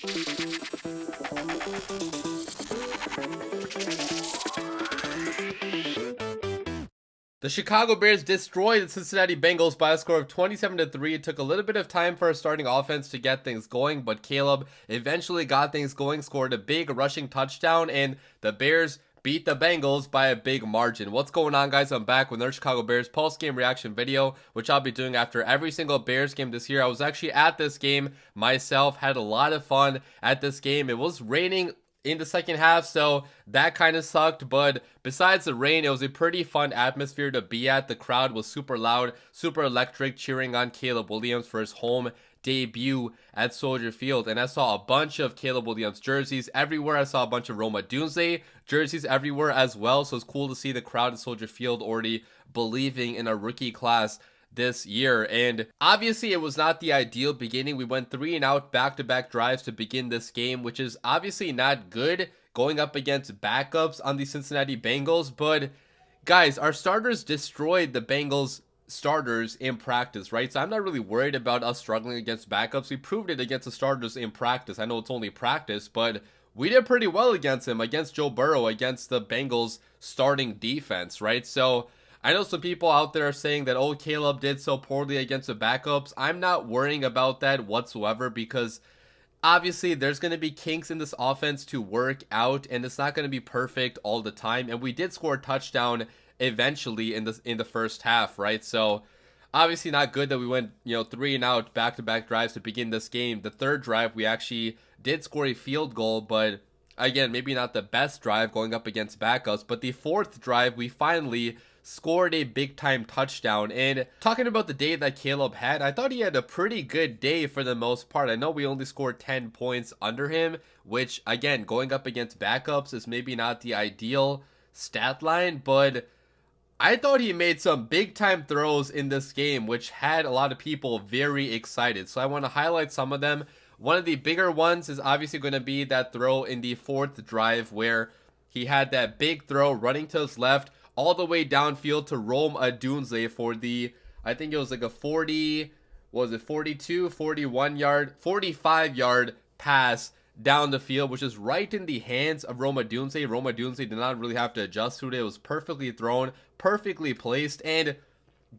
The Chicago Bears destroyed the Cincinnati Bengals by a score of 27-3. It took a little bit of time for our starting offense to get things going, but Caleb eventually got things going, scored a big rushing touchdown, and the Bears beat the Bengals by a big margin. What's going on, guys? I'm back with another Chicago Bears post-game reaction video, which I'll be doing after every single Bears game this year. I was actually at this game myself, had a lot of fun at this game. It was raining in the second half, so that kind of sucked, but besides the rain, it was a pretty fun atmosphere to be at. The crowd was super loud, super electric, cheering on Caleb Williams for his home debut at Soldier Field, and I saw a bunch of Caleb Williams jerseys everywhere. I saw a bunch of Rome Odunze jerseys everywhere as well, so it's cool to see the crowd at Soldier Field already believing in a rookie class this year. And obviously it was not the ideal beginning. We went 3-and-out back-to-back drives to begin this game, which is obviously not good going up against backups on the Cincinnati Bengals. But guys, our starters destroyed the Bengals starters in practice, right? So I'm not really worried about us struggling against backups. We proved it against the starters in practice. I know it's only practice, but we did pretty well against him, against Joe Burrow, against the Bengals starting defense, right? So I know some people out there are saying that, oh, Caleb did so poorly against the backups. I'm not worrying about that whatsoever, because obviously there's going to be kinks in this offense to work out, and it's not going to be perfect all the time. And we did score a touchdown eventually in the first half, right? So obviously not good that we went 3-and-out back-to-back drives to begin this game. The third drive we actually did score a field goal, but again, maybe not the best drive going up against backups. But the fourth drive we finally scored a big-time touchdown. And talking about the day that Caleb had, I thought he had a pretty good day for the most part. I know we only scored 10 points under him, which, again, going up against backups is maybe not the ideal stat line, but I thought he made some big-time throws in this game, which had a lot of people very excited. So I want to highlight some of them. One of the bigger ones is obviously going to be that throw in the fourth drive where he had that big throw running to his left, all the way downfield to Rome Odunze for the, I think it was like a 42, 41 yard, 45 yard pass down the field, which is right in the hands of Rome Odunze. Rome Odunze did not really have to adjust to it. It was perfectly thrown, perfectly placed, and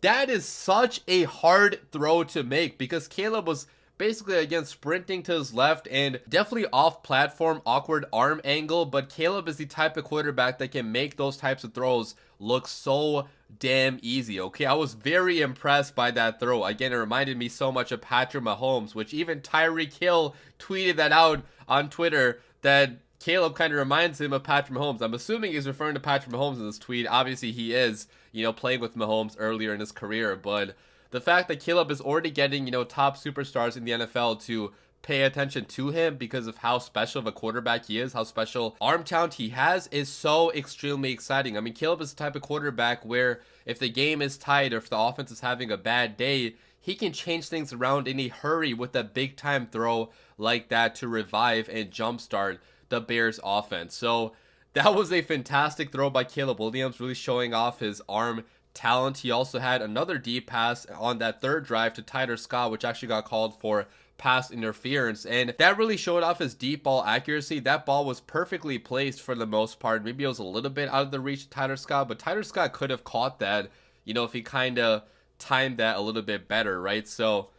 that is such a hard throw to make because Caleb was basically, again, sprinting to his left and definitely off platform, awkward arm angle, but Caleb is the type of quarterback that can make those types of throws look so damn easy. Okay, I was very impressed by that throw. Again, it reminded me so much of Patrick Mahomes, which even Tyreek Hill tweeted that out on Twitter, that Caleb kind of reminds him of Patrick Mahomes. I'm assuming he's referring to Patrick Mahomes in this tweet. Obviously he is, playing with Mahomes earlier in his career, but the fact that Caleb is already getting, top superstars in the NFL to pay attention to him because of how special of a quarterback he is, how special arm talent he has, is so extremely exciting. I mean, Caleb is the type of quarterback where if the game is tight or if the offense is having a bad day, he can change things around in a hurry with a big-time throw like that to revive and jumpstart the Bears offense. So that was a fantastic throw by Caleb Williams, really showing off his arm talent. He also had another deep pass on that third drive to Tyler Scott, which actually got called for pass interference, and that really showed off his deep ball accuracy. That ball was perfectly placed for the most part. Maybe it was a little bit out of the reach of Tyler Scott, but Tyler Scott could have caught that, if he kind of timed that a little bit better, right? So,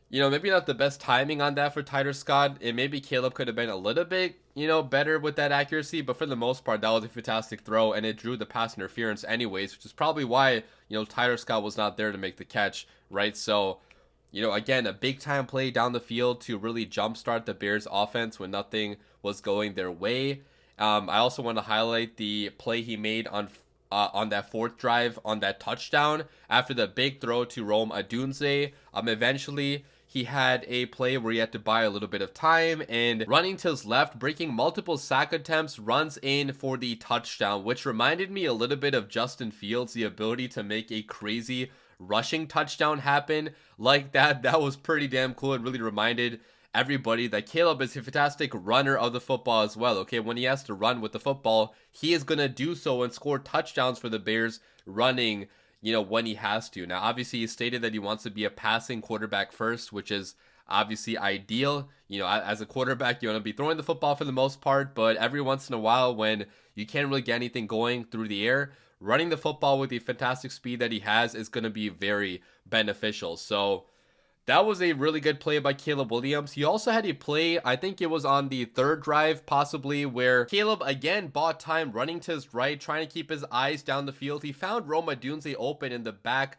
maybe not the best timing on that for Tyler Scott, and maybe Caleb could have been a little bit, better with that accuracy, but for the most part, that was a fantastic throw, and it drew the pass interference anyways, which is probably why, Tyler Scott was not there to make the catch, right? So, again, a big-time play down the field to really jumpstart the Bears offense when nothing was going their way. I also want to highlight the play he made on that fourth drive on that touchdown after the big throw to Rome Odunze. Eventually, he had a play where he had to buy a little bit of time, and running to his left, breaking multiple sack attempts, runs in for the touchdown, which reminded me a little bit of Justin Fields, the ability to make a crazy rushing touchdown happen like that. That was pretty damn cool. It really reminded everybody that Caleb is a fantastic runner of the football as well. Okay, when he has to run with the football, he is going to do so and score touchdowns for the Bears running, when he has to. Now, obviously, he stated that he wants to be a passing quarterback first, which is obviously ideal. As a quarterback, you want to be throwing the football for the most part, but every once in a while when you can't really get anything going through the air, running the football with the fantastic speed that he has is going to be very beneficial. So that was a really good play by Caleb Williams. He also had a play, I think it was on the third drive possibly, where Caleb again bought time running to his right, trying to keep his eyes down the field. He found Rome Odunze open in the back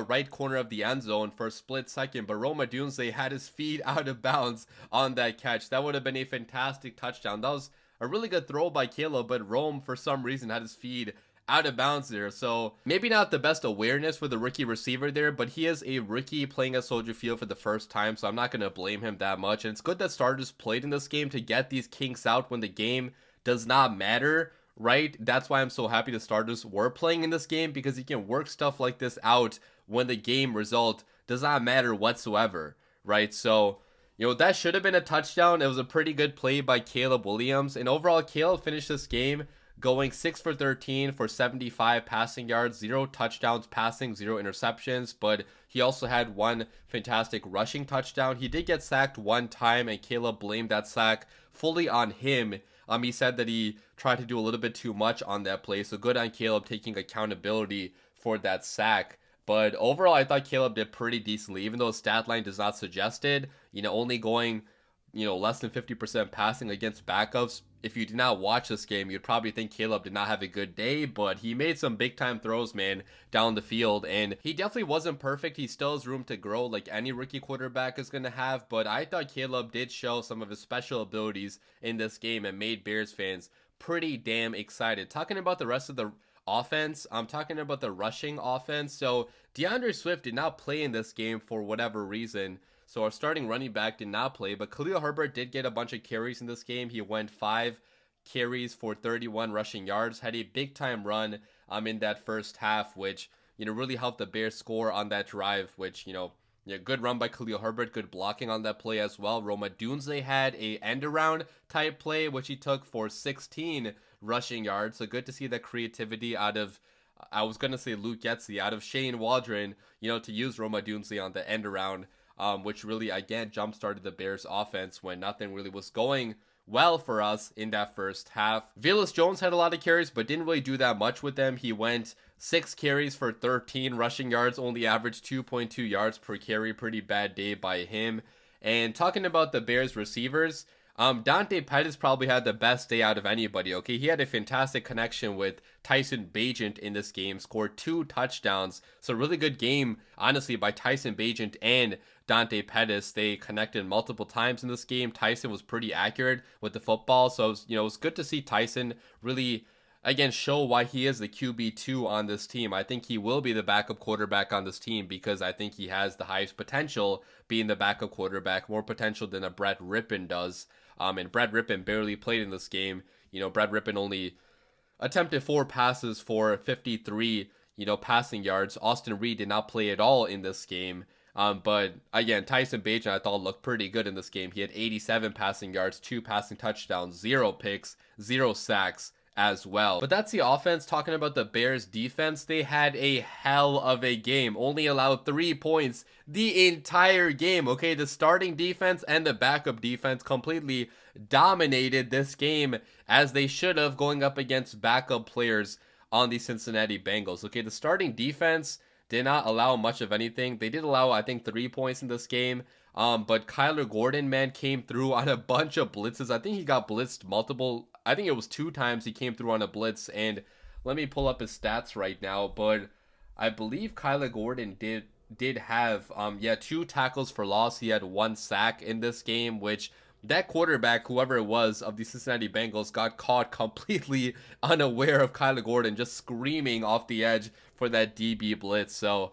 right corner of the end zone for a split second, but Rome Odunze had his feet out of bounds on that catch. That would have been a fantastic touchdown. That was a really good throw by Caleb, but Rome for some reason had his feet out of bounds there. So maybe not the best awareness for the rookie receiver there, but he is a rookie playing at Soldier Field for the first time, so I'm not going to blame him that much. And it's good that starters played in this game to get these kinks out when the game does not matter, right? That's why I'm so happy the starters were playing in this game, because you can work stuff like this out when the game result does not matter whatsoever, right? So that should have been a touchdown. It was a pretty good play by Caleb Williams, and overall Caleb finished this game going 6 for 13 for 75 passing yards, 0 touchdowns passing, 0 interceptions, but he also had one fantastic rushing touchdown. He did get sacked one time, and Caleb blamed that sack fully on him. He said that he tried to do a little bit too much on that play, so good on Caleb taking accountability for that sack. But overall, I thought Caleb did pretty decently, even though his stat line does not suggest it. Only going, less than 50% passing against backups. If you did not watch this game, you'd probably think Caleb did not have a good day, but he made some big time throws, man, down the field, and he definitely wasn't perfect. He still has room to grow like any rookie quarterback is going to have, but I thought Caleb did show some of his special abilities in this game and made Bears fans pretty damn excited. Talking about the rest of the offense, I'm talking about the rushing offense. So DeAndre Swift did not play in this game for whatever reason. So our starting running back did not play, but Khalil Herbert did get a bunch of carries in this game. He went 5 carries for 31 rushing yards, had a big time run in that first half, which really helped the Bears score on that drive, which good run by Khalil Herbert, good blocking on that play as well. Rome Odunze had a end around type play, which he took for 16 rushing yards. So good to see that creativity out of, I was going to say Luke Getsy, out of Shane Waldron, to use Rome Odunze on the end around, which really, again, jump-started the Bears offense when nothing really was going well for us in that first half. Velus Jones had a lot of carries, but didn't really do that much with them. He went 6 carries for 13 rushing yards, only averaged 2.2 yards per carry. Pretty bad day by him. And talking about the Bears receivers, Dante Pettis probably had the best day out of anybody, okay? He had a fantastic connection with Tyson Bagent in this game, scored 2 touchdowns. So really good game, honestly, by Tyson Bagent and Dante Pettis. They connected multiple times in this game. Tyson was pretty accurate with the football, so it was good to see Tyson really, again, show why he is the QB2 on this team. I think he will be the backup quarterback on this team because I think he has the highest potential being the backup quarterback, more potential than a Brett Rippon does. And Brett Rippon barely played in this game. Brett Rippon only attempted 4 passes for 53, passing yards. Austin Reed did not play at all in this game. But again, Tyson Bagent I thought looked pretty good in this game. He had 87 passing yards, 2 passing touchdowns, 0 picks, 0 sacks as well. But that's the offense. Talking about the Bears defense, they had a hell of a game. Only allowed 3 points the entire game. Okay, the starting defense and the backup defense completely dominated this game, as they should have, going up against backup players on the Cincinnati Bengals. Okay, the starting defense did not allow much of anything. They did allow, I think, 3 points in this game. But Kyler Gordon, man, came through on a bunch of blitzes. I think he got blitzed multiple, I think it was 2 times he came through on a blitz. And let me pull up his stats right now. But I believe Kyler Gordon did have 2 tackles for loss. He had 1 sack in this game, which that quarterback, whoever it was, of the Cincinnati Bengals got caught completely unaware of Kyler Gordon just screaming off the edge for that DB blitz. So,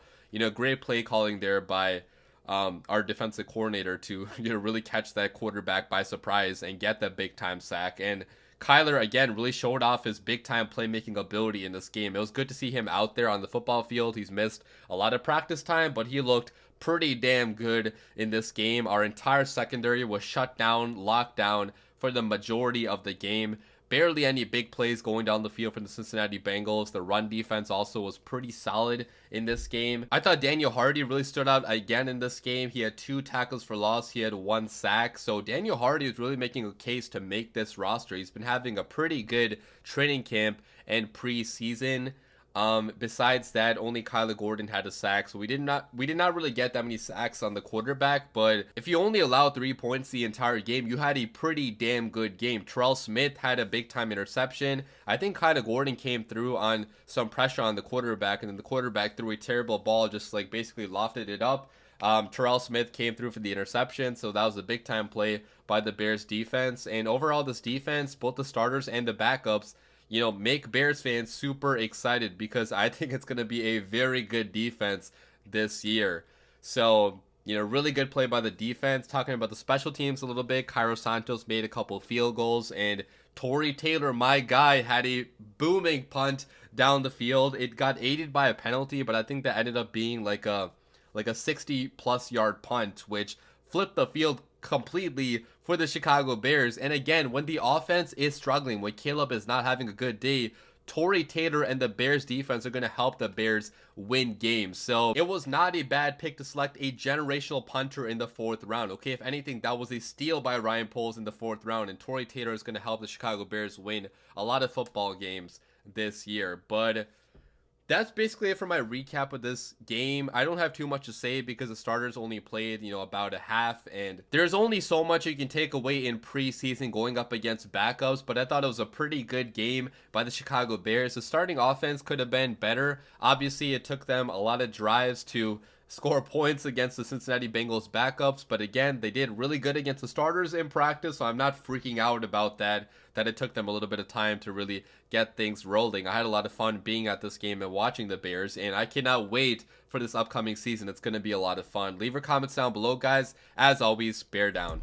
great play calling there by our defensive coordinator to really catch that quarterback by surprise and get that big time sack. And Kyler, again, really showed off his big time playmaking ability in this game. It was good to see him out there on the football field. He's missed a lot of practice time, but he looked pretty damn good in this game. Our entire secondary was shut down, locked down for the majority of the game. barely any big plays going down the field for the Cincinnati Bengals. The run defense also was pretty solid in this game. I thought Daniel Hardy really stood out again in this game. He had 2 tackles for loss. He had 1 sack. So Daniel Hardy is really making a case to make this roster. He's been having a pretty good training camp and preseason. Besides that, only Kyler Gordon had a sack, so we did not really get that many sacks on the quarterback. But if you only allowed 3 points the entire game, you had a pretty damn good game. Terrell Smith had a big time interception. I think Kyler Gordon came through on some pressure on the quarterback, and then the quarterback threw a terrible ball, just like basically lofted it up. Terrell Smith came through for the interception, so that was a big time play by the Bears defense. And overall, this defense, both the starters and the backups, make Bears fans super excited, because I think it's going to be a very good defense this year. So, really good play by the defense. Talking about the special teams a little bit, Cairo Santos made a couple field goals, and Torrey Taylor, my guy, had a booming punt down the field. It got aided by a penalty, but I think that ended up being like a 60-plus yard punt, which flipped the field completely for the Chicago Bears. And again, when the offense is struggling, when Caleb is not having a good day, Torrey Taylor and the Bears defense are going to help the Bears win games. So it was not a bad pick to select a generational punter in the 4th round. Okay, if anything, that was a steal by Ryan Poles in the 4th round, and Torrey Taylor is going to help the Chicago Bears win a lot of football games this year. But that's basically it for my recap of this game. I don't have too much to say because the starters only played, about a half, and there's only so much you can take away in preseason going up against backups, but I thought it was a pretty good game by the Chicago Bears. The starting offense could have been better. Obviously, it took them a lot of drives to score points against the Cincinnati Bengals backups, but again, they did really good against the starters in practice, so I'm not freaking out about that it took them a little bit of time to really get things rolling. I had a lot of fun being at this game and watching the Bears, and I cannot wait for this upcoming season. It's going to be a lot of fun. Leave your comments down below, guys. As always, bear down.